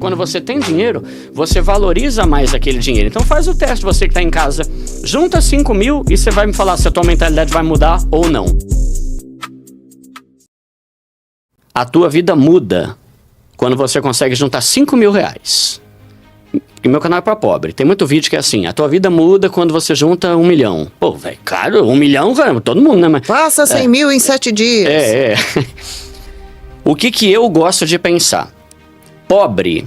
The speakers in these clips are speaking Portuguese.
Quando você tem dinheiro, você valoriza mais aquele dinheiro. Então faz o teste, você que está em casa. Junta 5 mil e você vai me falar se a tua mentalidade vai mudar ou não. A tua vida muda quando você consegue juntar 5 mil reais. E meu canal é pra pobre. Tem muito vídeo que é assim, a tua vida muda quando você junta 1 milhão. Pô, velho, cara, 1 milhão, cara, todo mundo, né? Mas, faça 100 mil em 7 dias. O que eu gosto de pensar? Pobre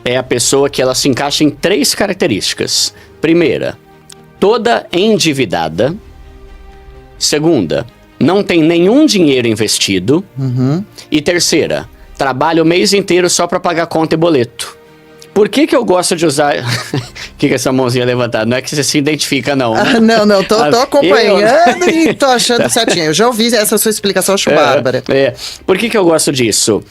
é a pessoa que ela se encaixa em 3 características. Primeira, toda endividada. Segunda, não tem nenhum dinheiro investido. E terceira, trabalha o mês inteiro só para pagar conta e boleto. Por que eu gosto de usar... O que é essa mãozinha levantada? Não é que você se identifica, não, né? Não, tô acompanhando e tô achando certinho. Eu já ouvi essa sua explicação, acho bárbara. Por que eu gosto disso?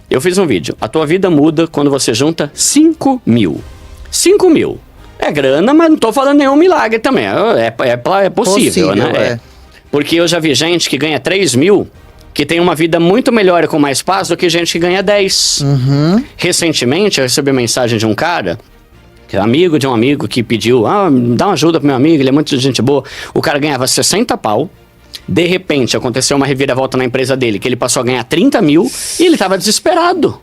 Eu fiz um vídeo. A tua vida muda quando você junta 5 mil. 5 mil. É grana, mas não tô falando nenhum milagre também. É possível, né? Porque eu já vi gente que ganha 3 mil... que tem uma vida muito melhor e com mais paz do que gente que ganha 10. Recentemente, eu recebi mensagem de um cara, que é amigo de um amigo, que pediu, dá uma ajuda pro meu amigo, ele é muito gente boa. O cara ganhava 60 pau, de repente aconteceu uma reviravolta na empresa dele, que ele passou a ganhar 30 mil e ele tava desesperado.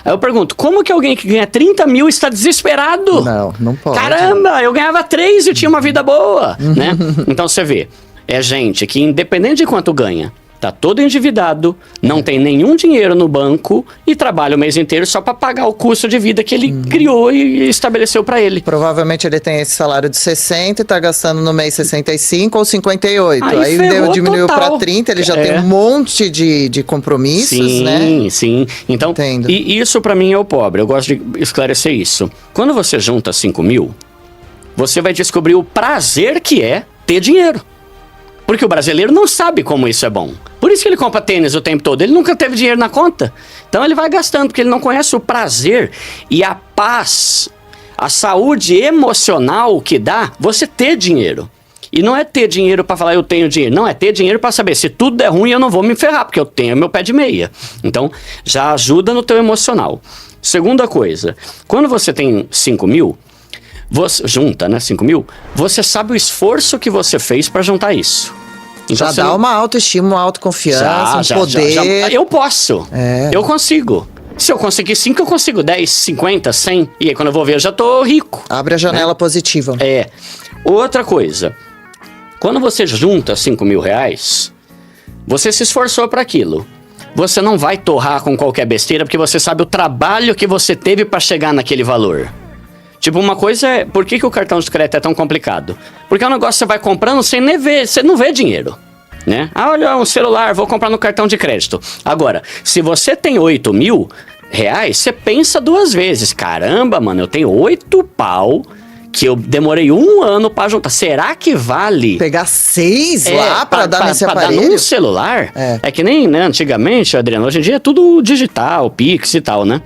Aí eu pergunto, como que alguém que ganha 30 mil está desesperado? Não pode. Caramba, eu ganhava 3 e tinha uma vida boa, né? Então você vê, é gente que independente de quanto ganha, tá todo endividado, não tem nenhum dinheiro no banco e trabalha o mês inteiro só para pagar o custo de vida que ele criou e estabeleceu para ele. Provavelmente ele tem esse salário de 60 e tá gastando no mês 65 ou 58. Aí diminuiu para 30, ele já tem um monte de compromissos, né? Sim. Então, e isso para mim é o pobre. Eu gosto de esclarecer isso. Quando você junta 5 mil, você vai descobrir o prazer que é ter dinheiro. Porque o brasileiro não sabe como isso é bom. Por isso que ele compra tênis o tempo todo. Ele nunca teve dinheiro na conta. Então ele vai gastando, porque ele não conhece o prazer e a paz, a saúde emocional que dá você ter dinheiro. E não é ter dinheiro para falar eu tenho dinheiro. Não, é ter dinheiro para saber se tudo der ruim eu não vou me ferrar, porque eu tenho meu pé de meia. Então já ajuda no teu emocional. Segunda coisa, quando você tem 5 mil... você junta, né, 5 mil, você sabe o esforço que você fez para juntar isso. Então, já dá uma autoestima, uma autoconfiança, poder. Eu posso, eu consigo. Se eu conseguir 5, eu consigo 10, 50, 100. E aí quando eu vou ver, eu já tô rico. Abre a janela positiva. Outra coisa, quando você junta 5 mil reais, você se esforçou para aquilo. Você não vai torrar com qualquer besteira, porque você sabe o trabalho que você teve para chegar naquele valor. Tipo, uma coisa é... Por que o cartão de crédito é tão complicado? Porque é um negócio que você vai comprando sem nem ver... Você não vê dinheiro, né? Olha, um celular, vou comprar no cartão de crédito. Agora, se você tem 8 mil reais, você pensa 2 vezes. Caramba, mano, eu tenho 8 pau... que eu demorei 1 ano pra juntar. Será que vale... pegar 6 lá pra dar nesse aparelho? Pra dar num celular? É que nem, né, antigamente, Adriano, hoje em dia é tudo digital, Pix e tal, né?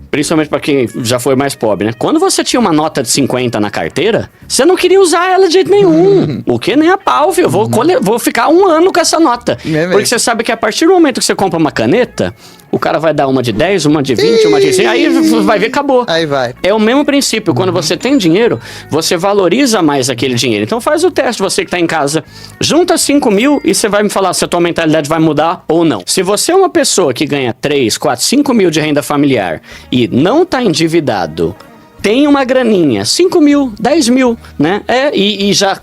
Principalmente pra quem já foi mais pobre, né? Quando você tinha uma nota de 50 na carteira, você não queria usar ela de jeito nenhum. O que nem a pau, filho. Vou ficar 1 ano com essa nota. Porque você sabe que a partir do momento que você compra uma caneta, o cara vai dar uma de 10, uma de 20, uma de 100, aí vai ver, acabou. Aí vai. É o mesmo princípio. Quando você tem dinheiro, você valoriza mais aquele dinheiro. Então faz o teste, você que tá em casa. Junta 5 mil e você vai me falar se a tua mentalidade vai mudar ou não. Se você é uma pessoa que ganha 3, 4, 5 mil de renda familiar e não tá endividado, tem uma graninha, 5 mil, 10 mil, né? E já...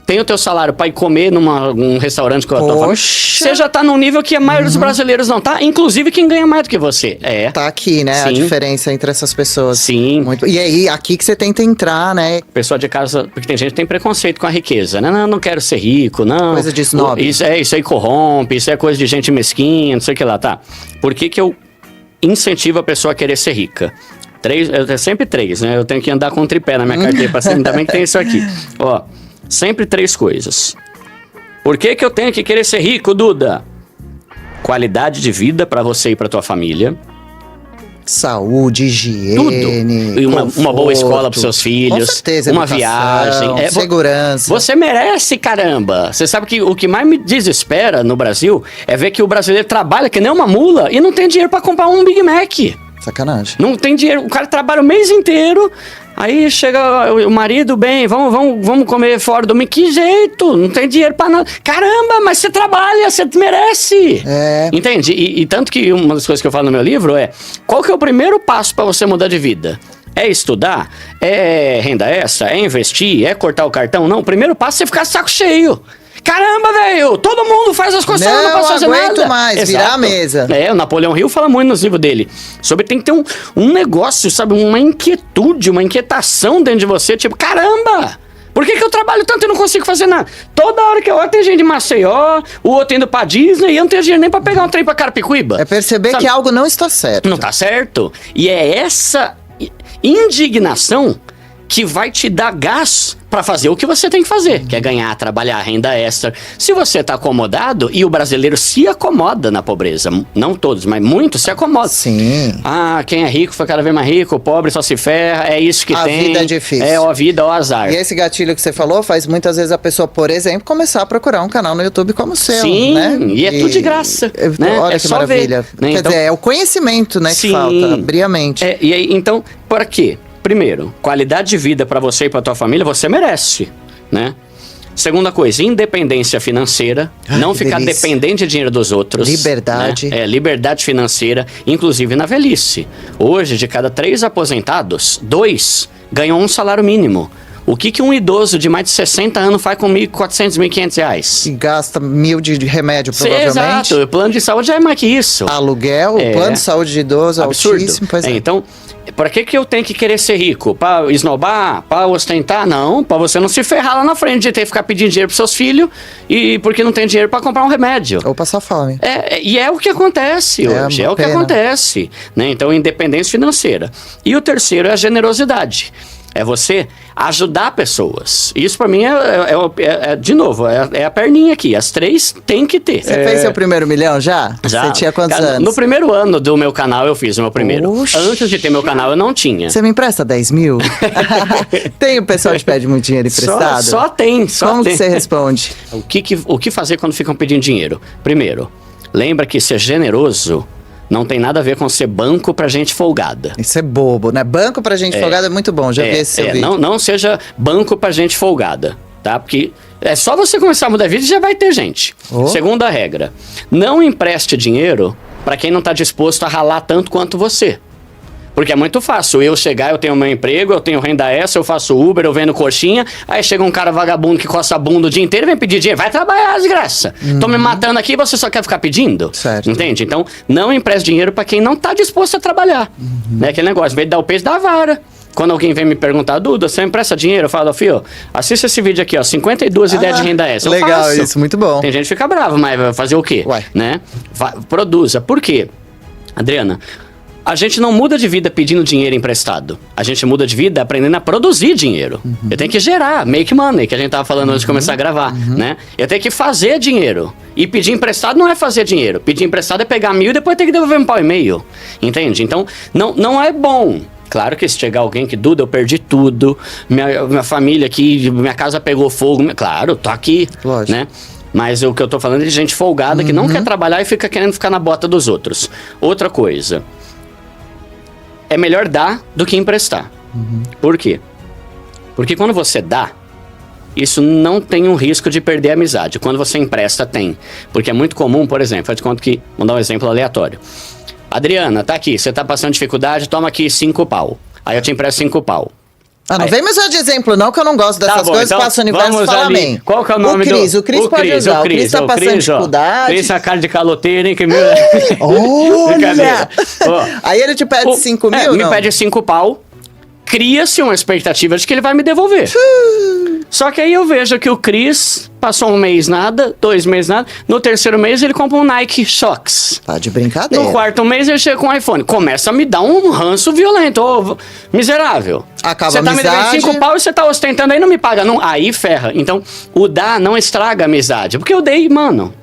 tem o teu salário para ir comer num restaurante com a tua família, você já tá num nível que a maioria dos brasileiros não tá, inclusive quem ganha mais do que você. Tá aqui, né? Sim. A diferença entre essas pessoas. Sim. E aí, aqui que você tenta entrar, né? Pessoa de casa, porque tem gente que tem preconceito com a riqueza, né? Não quero ser rico, não. Coisa de snob. Isso aí corrompe, isso é coisa de gente mesquinha, não sei o que lá, tá? Por que eu incentivo a pessoa a querer ser rica? 3, é sempre 3, né? Eu tenho que andar com um tripé na minha carteira pra ser, ainda bem que tem isso aqui. Ó. Sempre 3 coisas. Por que eu tenho que querer ser rico, Duda? Qualidade de vida para você e para tua família. Saúde, higiene, tudo. E uma boa escola para seus filhos. Com certeza, uma viagem. Segurança. Você merece, caramba. Você sabe que o que mais me desespera no Brasil é ver que o brasileiro trabalha que nem uma mula e não tem dinheiro para comprar um Big Mac. Sacanagem. Não tem dinheiro. O cara trabalha o mês inteiro. Aí chega o marido, bem, vamos comer fora do domingo. Que jeito? Não tem dinheiro pra nada. Caramba, mas você trabalha, você merece. Entende? E tanto que uma das coisas que eu falo no meu livro é: qual que é o primeiro passo pra você mudar de vida? É estudar? É renda extra? É investir? É cortar o cartão? Não, o primeiro passo é você ficar de saco cheio. Caramba, velho, todo mundo faz as coisas, não posso fazer nada. Não aguento mais, virar a mesa. O Napoleão Hill fala muito nos livros dele sobre tem que ter um negócio, sabe, uma inquietude, uma inquietação dentro de você, tipo, caramba, por que eu trabalho tanto e não consigo fazer nada? Toda hora que eu olho tem gente de Maceió, o outro indo pra Disney e eu não tenho dinheiro nem pra pegar um trem pra Carapicuíba. É perceber que algo não está certo. Não tá certo. E é essa indignação que vai te dar gás pra fazer o que você tem que fazer, que é ganhar, trabalhar, renda extra. Se você tá acomodado, e o brasileiro se acomoda na pobreza, não todos, mas muitos se acomodam. Sim. Quem é rico foi cada vez mais rico, o pobre só se ferra, é isso que tem. A vida é difícil. A vida, o azar. E esse gatilho que você falou faz muitas vezes a pessoa, por exemplo, começar a procurar um canal no YouTube como o seu, sim, né? E é tudo de graça, né? Olha que maravilha. Ver, né? Quer dizer, é o conhecimento, né, que falta, abrir a mente. E aí, então, para quê? Primeiro, qualidade de vida para você e para tua família, você merece, né? Segunda coisa, independência financeira, não ficar dependente de dinheiro dos outros. Liberdade. Né? Liberdade financeira, inclusive na velhice. Hoje, de cada 3 aposentados, 2 ganham um salário mínimo. O que um idoso de mais de 60 anos faz com R$1.400, R$1.500? E gasta 1.000 de remédio, provavelmente. Exato, o plano de saúde já é mais que isso. Aluguel, o plano de saúde de idoso, absurdo. Altíssimo. Pois então, para que eu tenho que querer ser rico? Para esnobar? Para ostentar? Não, para você não se ferrar lá na frente de ter que ficar pedindo dinheiro para seus filhos e porque não tem dinheiro para comprar um remédio. Ou passar fome. E é o que acontece hoje, é o que acontece. Né? Então, independência financeira. E o terceiro é a generosidade. É você ajudar pessoas. Isso pra mim de novo, é a perninha aqui. As 3 tem que ter. Você fez seu primeiro milhão já? Já. Você tinha quantos anos? No primeiro ano do meu canal eu fiz o meu primeiro. Oxi. Antes de ter meu canal eu não tinha. Você me empresta 10 mil? Tem o pessoal que pede muito dinheiro emprestado? Só tem. Como que você responde? O que fazer quando ficam pedindo dinheiro? Primeiro, lembra que ser generoso não tem nada a ver com ser banco pra gente folgada. Isso é bobo, né? Banco pra gente folgada é muito bom, já vi esse seu vídeo. Não seja banco pra gente folgada, tá? Porque é só você começar a mudar a vida e já vai ter gente. Segunda regra, não empreste dinheiro pra quem não tá disposto a ralar tanto quanto você. Porque é muito fácil eu chegar, eu tenho meu emprego, eu tenho renda extra, eu faço Uber, eu vendo coxinha, aí chega um cara vagabundo que coça a bunda o dia inteiro e vem pedir dinheiro. Vai trabalhar, desgraça. Tô me matando aqui e você só quer ficar pedindo? Certo. Entende? Então, não empreste dinheiro pra quem não tá disposto a trabalhar. Né? Aquele negócio, em vez de dar o peso, dá a vara. Quando alguém vem me perguntar, Duda, você empresta dinheiro? Eu falo, filho, assista esse vídeo aqui, ó, 52 ideias de renda extra. Legal isso, muito bom. Tem gente que fica brava, mas vai fazer o quê? Né? Produza. Por quê? Adriana, a gente não muda de vida pedindo dinheiro emprestado. A gente muda de vida aprendendo a produzir dinheiro. Eu tenho que gerar, make money, que a gente tava falando antes de começar a gravar, né? Eu tenho que fazer dinheiro. E pedir emprestado não é fazer dinheiro. Pedir emprestado é pegar 1.000 e depois ter que devolver um pau e meio. Entende? Então, não é bom. Claro que se chegar alguém que, Duda, eu perdi tudo, minha família aqui, minha casa pegou fogo. Claro, tô aqui, lógico, né? Mas o que eu tô falando é de gente folgada que não quer trabalhar e fica querendo ficar na bota dos outros. Outra coisa, é melhor dar do que emprestar. Por quê? Porque quando você dá, isso não tem um risco de perder a amizade. Quando você empresta, tem. Porque é muito comum, por exemplo, faz de conta que, vou dar um exemplo aleatório. Adriana, tá aqui, você tá passando dificuldade, toma aqui 5 pau. Aí eu te empresto 5 pau. Não vem me usar de exemplo não, que eu não gosto dessas coisas, então, passa o universo e fala amém. Qual que é o nome do... O Cris pode usar, o Cris tá passando dificuldade. Cris, a cara de caloteiro, hein? Que Olha! Aí ele te pede 5 mil, me pede 5 pau, cria-se uma expectativa de que ele vai me devolver. Só que aí eu vejo que o Cris passou 1 mês nada, 2 meses nada. No 3º mês ele compra um Nike Shox. Tá de brincadeira. No 4º mês ele chega com um iPhone. Começa a me dar um ranço violento. Ô, miserável. Acaba Você tá me devendo 5 pau e você tá ostentando aí, não me paga. Não. Aí ferra. Então, o dar não estraga a amizade. Porque eu dei, mano.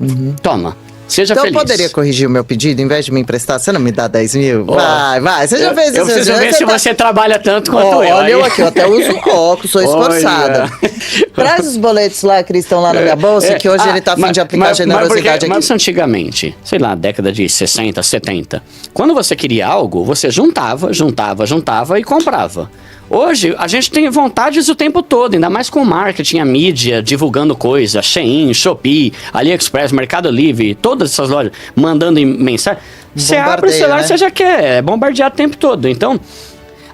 Toma. Seja então feliz. Então poderia corrigir o meu pedido, em vez de me emprestar, você não me dá 10 mil? Vai, você já fez isso. Eu preciso ver se você trabalha tanto quanto eu. Olha eu aqui, eu até uso óculos, sou esforçada. Traz os boletos lá, que estão lá na minha bolsa, que hoje ele tá a fim de aplicar generosidade aqui. Mas antigamente, sei lá, década de 60, 70, quando você queria algo, você juntava e comprava. Hoje, a gente tem vontades o tempo todo, ainda mais com marketing, a mídia, divulgando coisa, Shein, Shopee, AliExpress, Mercado Livre, todas essas lojas mandando mensagem. Você abre o celular, você já quer bombardear o tempo todo. Então,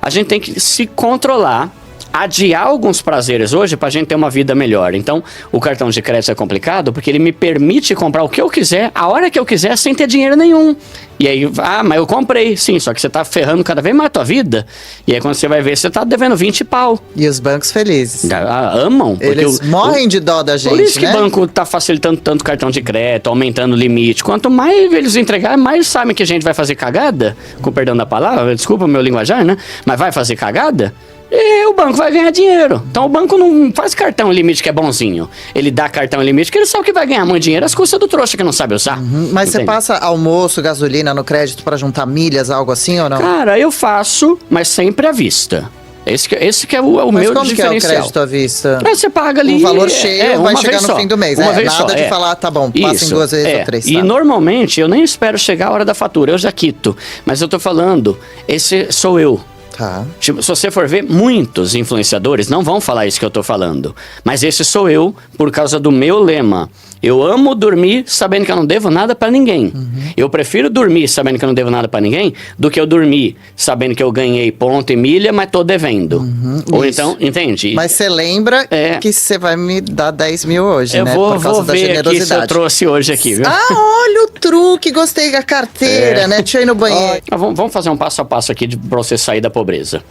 a gente tem que se controlar, adiar alguns prazeres hoje pra gente ter uma vida melhor. Então, o cartão de crédito é complicado porque ele me permite comprar o que eu quiser, a hora que eu quiser, sem ter dinheiro nenhum. E aí, mas eu comprei, sim, só que você tá ferrando cada vez mais a tua vida. E aí, quando você vai ver, você tá devendo 20 pau. E os bancos felizes. Amam. Eles morrem de dó da gente, por isso que o banco tá facilitando tanto o cartão de crédito, aumentando o limite. Quanto mais eles entregarem, mais sabem que a gente vai fazer cagada, com perdão da palavra, desculpa o meu linguajar, né? Mas vai fazer cagada. E o banco vai ganhar dinheiro. Então o banco não faz cartão limite que é bonzinho. Ele dá cartão limite que ele sabe que vai ganhar muito dinheiro às custas do trouxa que não sabe usar. Mas você passa almoço, gasolina no crédito pra juntar milhas, algo assim ou não? Cara, eu faço, mas sempre à vista. Esse que é o meu diferencial. Mas como que é o crédito à vista? Você paga ali... O valor cheio vai chegar no fim do mês. Nada de falar, tá bom, passa em 2 vezes ou 3. E normalmente eu nem espero chegar a hora da fatura, eu já quito. Mas eu tô falando, esse sou eu. Tá. Tipo, se você for ver, muitos influenciadores não vão falar isso que eu tô falando. Mas esse sou eu por causa do meu lema. Eu amo dormir sabendo que eu não devo nada pra ninguém. Eu prefiro dormir sabendo que eu não devo nada pra ninguém do que eu dormir sabendo que eu ganhei ponto e milha, mas tô devendo. Ou isso. Então, entende? Mas você lembra que você vai me dar 10 mil hoje, né? Por causa da generosidade. Eu vou ver aqui se eu trouxe hoje aqui, viu? Olha o truque, gostei da carteira, né? Deixa eu ir no banheiro. Vamos fazer um passo a passo aqui pra você sair da pobreza.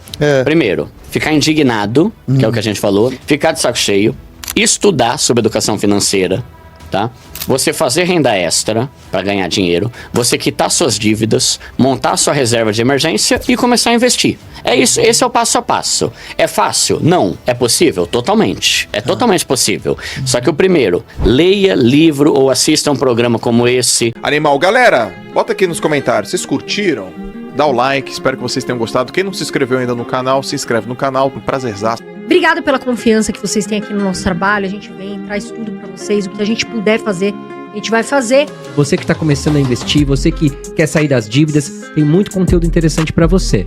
Primeiro, ficar indignado, que é o que a gente falou. Ficar de saco cheio. Estudar sobre educação financeira. Tá? Você fazer renda extra para ganhar dinheiro, você quitar suas dívidas, montar sua reserva de emergência e começar a investir. É isso, esse é o passo a passo. É fácil? Não. É possível? Totalmente. É totalmente possível. Só que o primeiro, leia livro ou assista um programa como esse. Animal, galera, bota aqui nos comentários, vocês curtiram? Dá o like, espero que vocês tenham gostado. Quem não se inscreveu ainda no canal, se inscreve no canal, um prazerzaço. Obrigada pela confiança que vocês têm aqui no nosso trabalho. A gente vem, traz tudo pra vocês, o que a gente puder fazer, a gente vai fazer. Você que tá começando a investir, você que quer sair das dívidas, tem muito conteúdo interessante pra você.